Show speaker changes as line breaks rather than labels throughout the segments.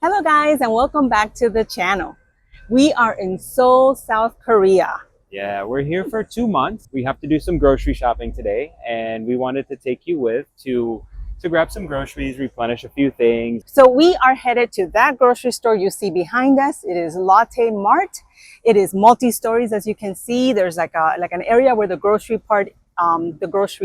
Hello guys, and welcome back to the channel. We are in Seoul, South Korea.
Yeah, we're here for 2 months. We have to do some grocery shopping today, and we wanted to take you with to grab some groceries, replenish a few things.
So we are headed to that grocery store you see behind us. It is Lotte Mart. It is multi-stories, as you can see. There's like an area where the grocery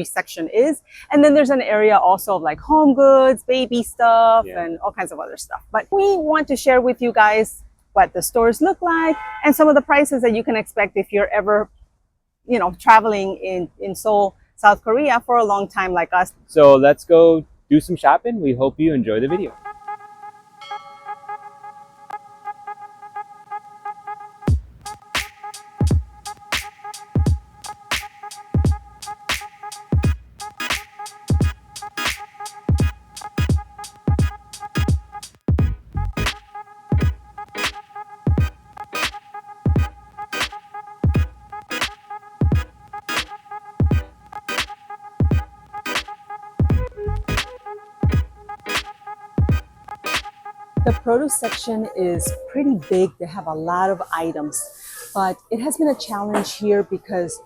section is, and then there's an area also of like home goods, baby stuff, and all kinds of other stuff. But we want to share with you guys what the stores look like and some of the prices that you can expect if you're ever, traveling in Seoul, South Korea for a long time like us.
So let's go do some shopping. We hope you enjoy the video.
The produce section is pretty big. They have a lot of items, but it has been a challenge here because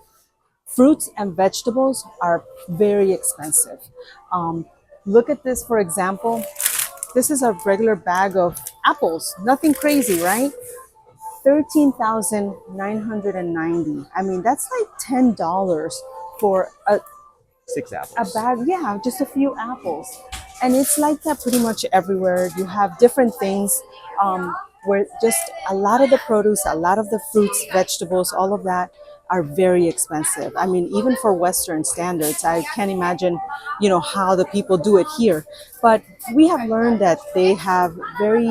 fruits and vegetables are very expensive. Look at this, for example. This is a regular bag of apples. Nothing crazy, right? 13,990. I mean, that's like $10 for a
6 apples.
bag. Yeah, just a few apples. And it's like that pretty much everywhere. You have different things where just a lot of the produce, a lot of the fruits, vegetables, all of that are very expensive. I mean, even for Western standards, I can't imagine, how the people do it here. But we have learned that they have very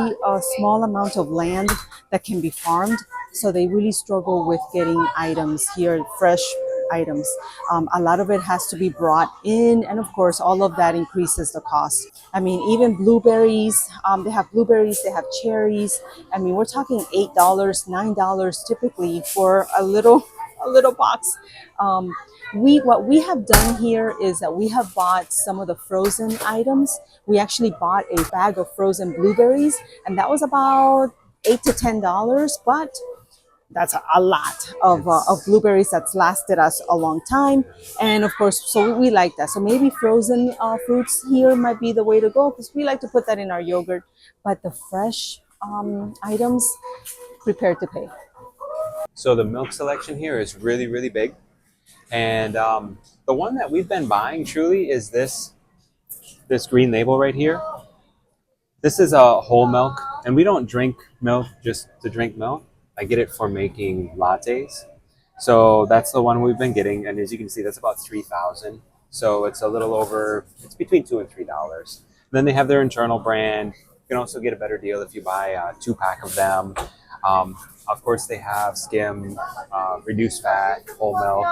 small amount of land that can be farmed. So they really struggle with getting items here, fresh items. A lot of it has to be brought in, and of course all of that increases the cost. I mean, even blueberries, they have blueberries, they have cherries. I mean, we're talking $8, $9 typically for a little box. What we have done here is that we have bought some of the frozen items. We actually bought a bag of frozen blueberries, and that was about $8 to $10, but that's a lot of blueberries that's lasted us a long time. And of course, so we like that. So maybe frozen fruits here might be the way to go, because we like to put that in our yogurt. But the fresh items, prepared to pay.
So the milk selection here is really, really big. And the one that we've been buying truly is this green label right here. This is a whole milk, and we don't drink milk just to drink milk. I get it for making lattes. So that's the one we've been getting. And as you can see, that's about 3,000. So it's a little over, it's between $2 and $3. Then they have their internal brand. You can also get a better deal if you buy a 2-pack of them. Of course, they have skim, reduced fat, whole milk.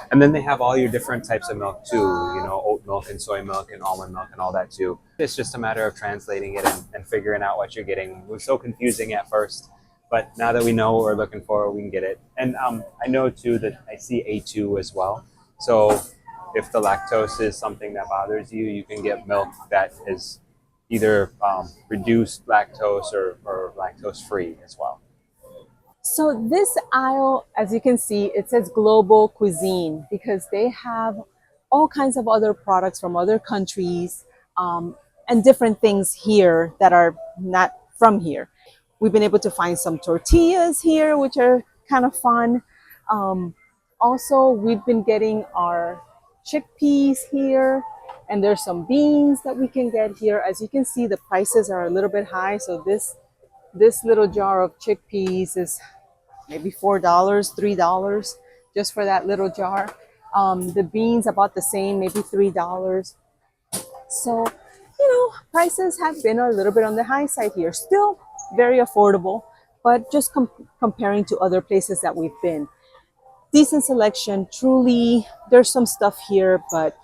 And then they have all your different types of milk too, oat milk and soy milk and almond milk and all that too. It's just a matter of translating it and figuring out what you're getting. It was so confusing at first, but now that we know what we're looking for, we can get it. And I know too that I see A2 as well. So if the lactose is something that bothers you, you can get milk that is either reduced lactose or lactose free as well.
So this aisle, as you can see, it says global cuisine because they have all kinds of other products from other countries and different things here that are not from here. We've been able to find some tortillas here, which are kind of fun. Also, we've been getting our chickpeas here, and there's some beans that we can get here. As you can see, the prices are a little bit high. So this little jar of chickpeas is maybe $4, $3 just for that little jar. The beans about the same, maybe $3. So, prices have been a little bit on the high side here. Still very affordable, but just comparing to other places that we've been. Decent selection, truly. There's some stuff here, but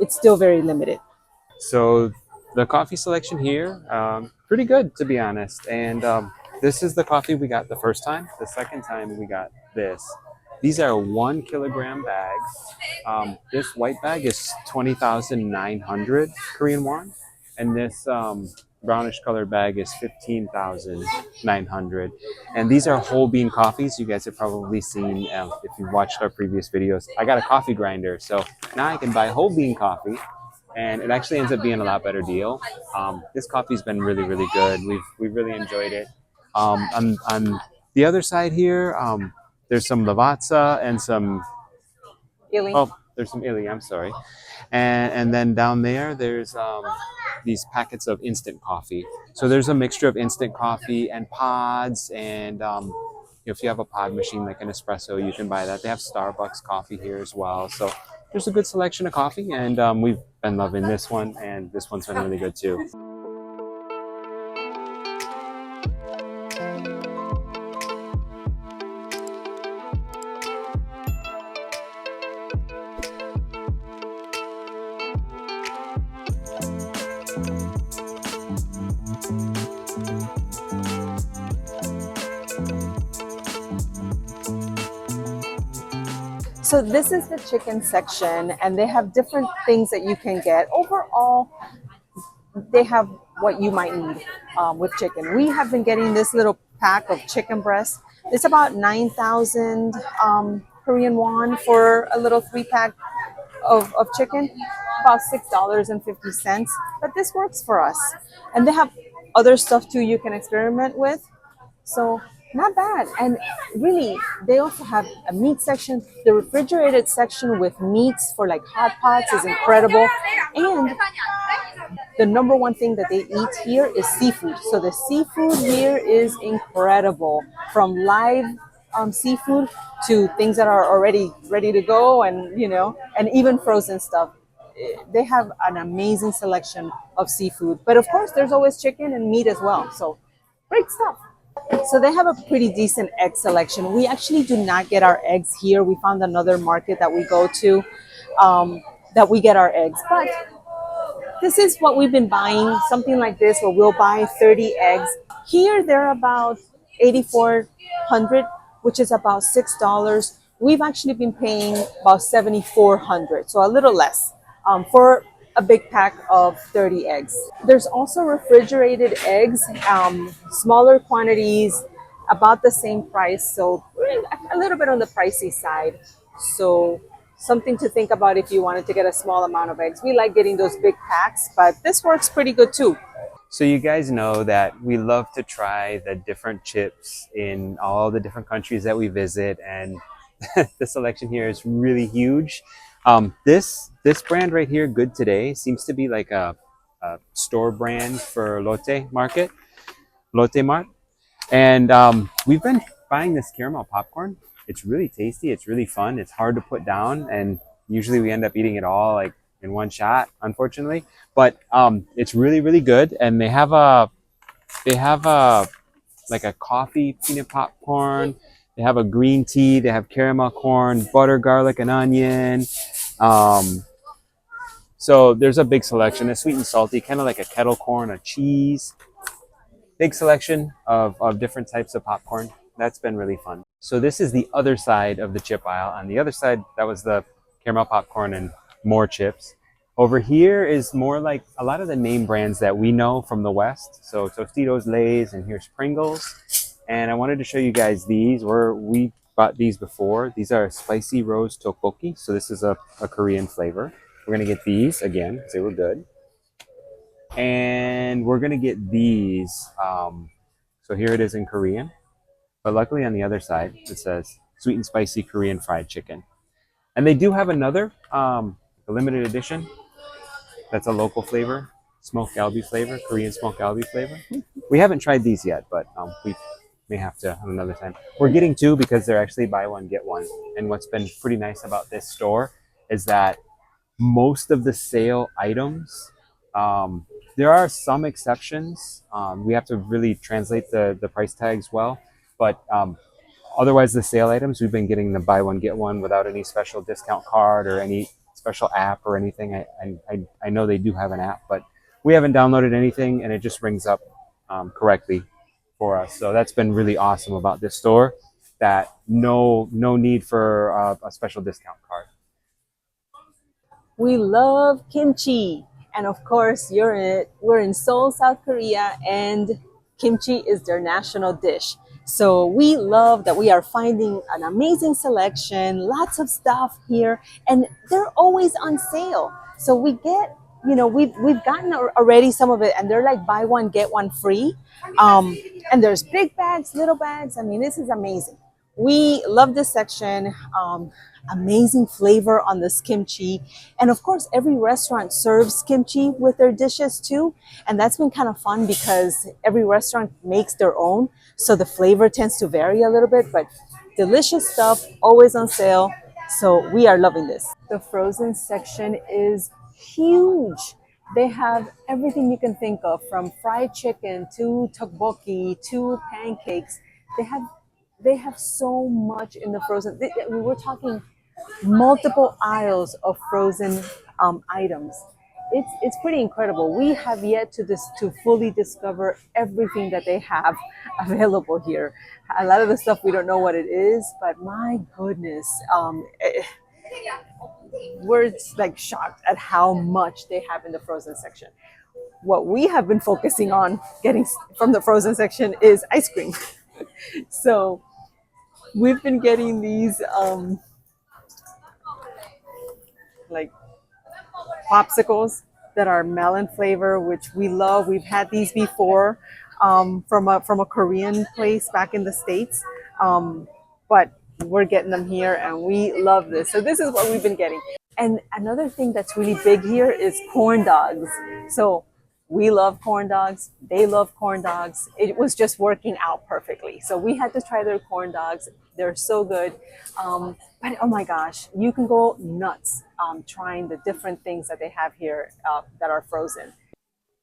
it's still very limited.
So the coffee selection here, pretty good to be honest. And this is the coffee we got the first time. The second time we got this. These are 1 kilogram bags. This white bag is 20,900 Korean won. And this brownish colored bag is 15,900. And these are whole bean coffees. You guys have probably seen if you've watched our previous videos. I got a coffee grinder, so now I can buy whole bean coffee, and it actually ends up being a lot better deal. This coffee's been really, really good. We've really enjoyed it. On the other side here, there's some Lavazza and some
Really?
oh, there's some illy. I'm sorry. And then down there, there's these packets of instant coffee. So there's a mixture of instant coffee and pods, and if you have a pod machine like an espresso, you can buy that. They have Starbucks coffee here as well. So there's a good selection of coffee, and we've been loving this one, and this one's been really good too.
So this is the chicken section, and they have different things that you can get. Overall, they have what you might need with chicken. We have been getting this little pack of chicken breast. It's about 9,000 Korean won for a little 3-pack of chicken, about $6.50. But this works for us. And they have other stuff too you can experiment with. So not bad. And really, they also have a meat section. The refrigerated section with meats for like hot pots is incredible. And the number one thing that they eat here is seafood. So the seafood here is incredible, from live seafood to things that are already ready to go, and and even frozen stuff. They have an amazing selection of seafood, but of course there's always chicken and meat as well. So great stuff. So they have a pretty decent egg selection. We actually do not get our eggs here. We found another market that we go to that we get our eggs, but this is what we've been buying, something like this, where we'll buy 30 eggs. Here, they're about 8,400, which is about $6. We've actually been paying about 7,400, so a little less for a big pack of 30 eggs. There's also refrigerated eggs, smaller quantities, about the same price, so a little bit on the pricey side. So something to think about if you wanted to get a small amount of eggs. We like getting those big packs, but this works pretty good too.
So you guys know that we love to try the different chips in all the different countries that we visit, and the selection here is really huge. This brand right here, Good Today, seems to be like a store brand for Lotte Mart, and we've been buying this caramel popcorn. It's really tasty. It's really fun. It's hard to put down, and usually we end up eating it all like in one shot, unfortunately. But it's really, really good. And they have a like a coffee peanut popcorn. They have a green tea. They have caramel corn, butter, garlic, and onion. Um, so there's a big selection. It's sweet and salty, kind of like a kettle corn, a cheese. Big selection of different types of popcorn. That's been really fun. So this is the other side of the chip aisle. On the other side, that was the caramel popcorn and more chips. Over here is more like a lot of the name brands that we know from the West. So Tostitos, Lay's, and here's Pringles. And I wanted to show you guys these. We bought these before. These are spicy rose tteokbokki. So this is a Korean flavor. We're gonna get these again because they were good. And we're gonna get these. So here it is in Korean, but luckily on the other side it says sweet and spicy Korean fried chicken. And they do have another a limited edition that's a local flavor, smoked galbi flavor, Korean smoked galbi flavor. We haven't tried these yet, but we may have to another time. We're getting two because they're actually buy one get one. And what's been pretty nice about this store is that most of the sale items, there are some exceptions. We have to really translate the price tags well, but otherwise the sale items, we've been getting the buy one get one without any special discount card or any special app or anything. I know they do have an app, but we haven't downloaded anything, and it just rings up correctly for us. So that's been really awesome about this store, that no need for a special discount card.
We love kimchi. And of course, we're in Seoul, South Korea, and kimchi is their national dish. So we love that we are finding an amazing selection, lots of stuff here, and they're always on sale. So we get, we've gotten already some of it, and they're like buy one get one free. Um, and there's big bags, little bags. I mean, this is amazing. We love this section. Amazing flavor on this kimchi. And of course, every restaurant serves kimchi with their dishes too. And that's been kind of fun because every restaurant makes their own. So the flavor tends to vary a little bit, but delicious stuff, always on sale. So we are loving this. The frozen section is huge. They have everything you can think of, from fried chicken to tteokbokki to pancakes. They have they have so much in the frozen. We were talking multiple aisles of frozen items. It's pretty incredible. We have yet to fully discover everything that they have available here. A lot of the stuff we don't know what it is, but my goodness, we're like shocked at how much they have in the frozen section. What we have been focusing on getting from the frozen section is ice cream. So we've been getting these like popsicles that are melon flavor, which we love. We've had these before from a Korean place back in the States, but we're getting them here, and we love this. So this is what we've been getting. And another thing that's really big here is corn dogs. So we love corn dogs. They love corn dogs. It was just working out perfectly. So we had to try their corn dogs. They're so good. But oh my gosh, you can go nuts trying the different things that they have here that are frozen.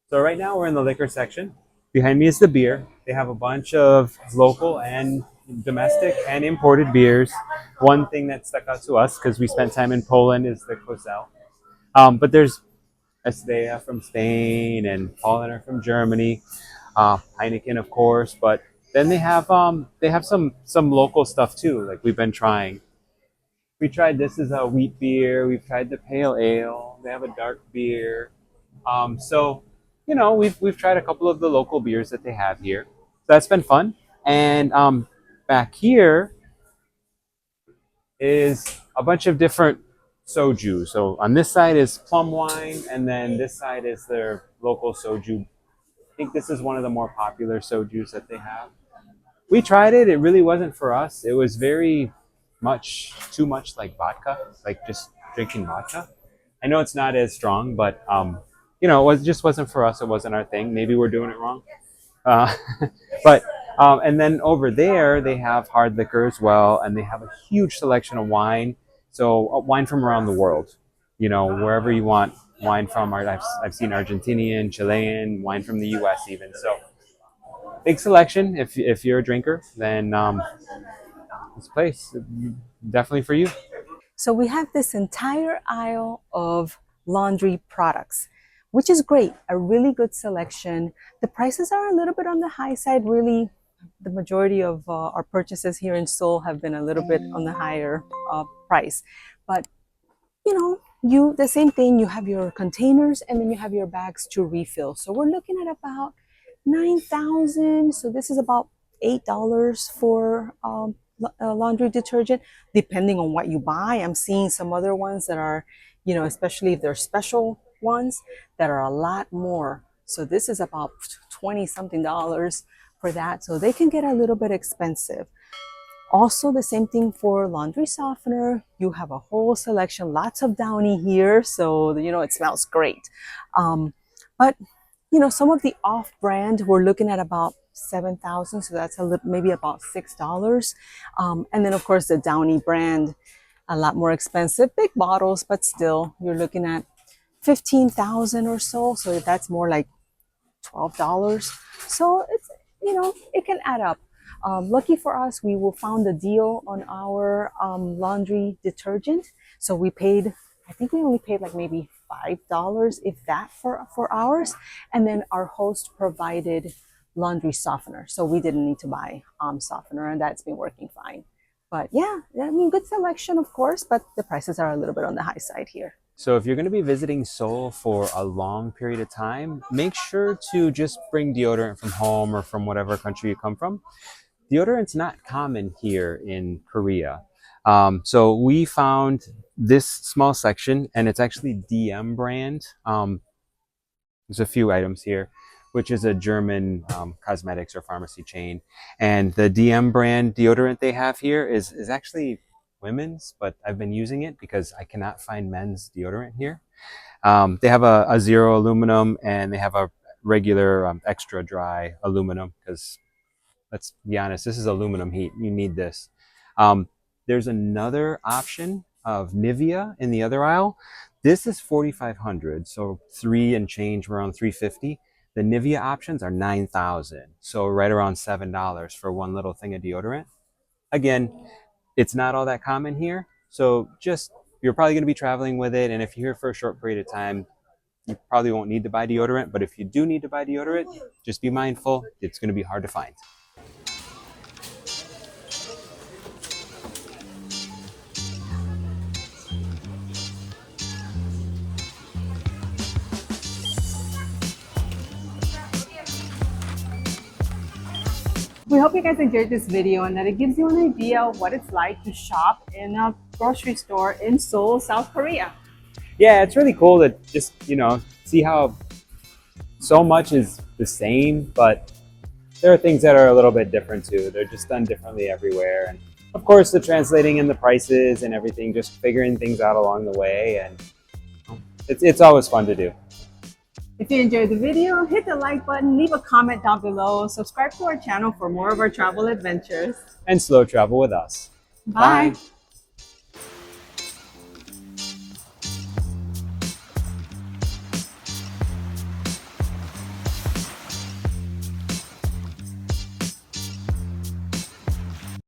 So right now we're in the liquor section. Behind me is the beer. They have a bunch of local and domestic and imported beers. One thing that stuck out to us because we spent time in Poland is the Kozel. But there's Estea from Spain and Paulaner from Germany, Heineken of course. But then they have some local stuff too. Like we've been trying. We tried this is a wheat beer. We've tried the pale ale. They have a dark beer. So, we've tried a couple of the local beers that they have here. So that's been fun. And back here is a bunch of different soju. So on this side is plum wine, and then this side is their local soju. I think this is one of the more popular sojus that they have. We tried it. It really wasn't for us. It was very much too much like vodka, like just drinking vodka. I know it's not as strong, but it just wasn't for us. It wasn't our thing. Maybe we're doing it wrong. Uh, but and then over there they have hard liquor as well, and they have a huge selection of wine. So wine from around the world. Wherever you want wine from. I've seen Argentinian, Chilean, wine from the U.S. even. So big selection. If you're a drinker, then this place definitely for you.
So we have this entire aisle of laundry products, which is great. A really good selection. The prices are a little bit on the high side. Really, the majority of our purchases here in Seoul have been a little bit on the higher price. But you the same thing. You have your containers, and then you have your bags to refill. So we're looking at about 9,000. So this is about $8 for laundry detergent, depending on what you buy. I'm seeing some other ones that are, especially if they're special ones, that are a lot more. So this is about 20 something dollars for that. So they can get a little bit expensive. Also, the same thing for laundry softener. You have a whole selection, lots of Downy here, so it smells great. But some of the off-brand, we're looking at about 7,000, so that's maybe about $6. And then of course the Downy brand, a lot more expensive, big bottles, but still you're looking at 15,000 or so. So that's more like $12. So it's it can add up. Lucky for us, we will found a deal on our laundry detergent. So I think we only paid like maybe $5, if that, for ours. And then our host provided laundry softener. So we didn't need to buy softener, and that's been working fine. But yeah, I mean, good selection, of course, but the prices are a little bit on the high side here.
So if you're going to be visiting Seoul for a long period of time, make sure to just bring deodorant from home or from whatever country you come from. Deodorant's not common here in Korea. So we found this small section, and it's actually DM brand. There's a few items here, which is a German cosmetics or pharmacy chain. And the DM brand deodorant they have here is actually women's, but I've been using it because I cannot find men's deodorant here. They have a zero aluminum, and they have a regular extra dry aluminum because let's be honest, this is aluminum heat. You need this. Um, there's another option of Nivea in the other aisle. This is 4,500, so three and change around 350. The Nivea options are 9,000, so right around $7 for one little thing of deodorant. Again, it's not all that common here, so just you're probably going to be traveling with it, and if you're here for a short period of time, you probably won't need to buy deodorant. But if you do need to buy deodorant, just be mindful; it's going to be hard to find.
We hope you guys enjoyed this video and that it gives you an idea of what it's like to shop in a grocery store in Seoul, South Korea.
Yeah, it's really cool to just, see how so much is the same, but there are things that are a little bit different too. They're just done differently everywhere. And of course, the translating and the prices and everything, just figuring things out along the way. And it's always fun to do.
If you enjoyed the video, hit the like button, leave a comment down below, subscribe to our channel for more of our travel adventures.
And slow travel with us.
Bye.
Bye.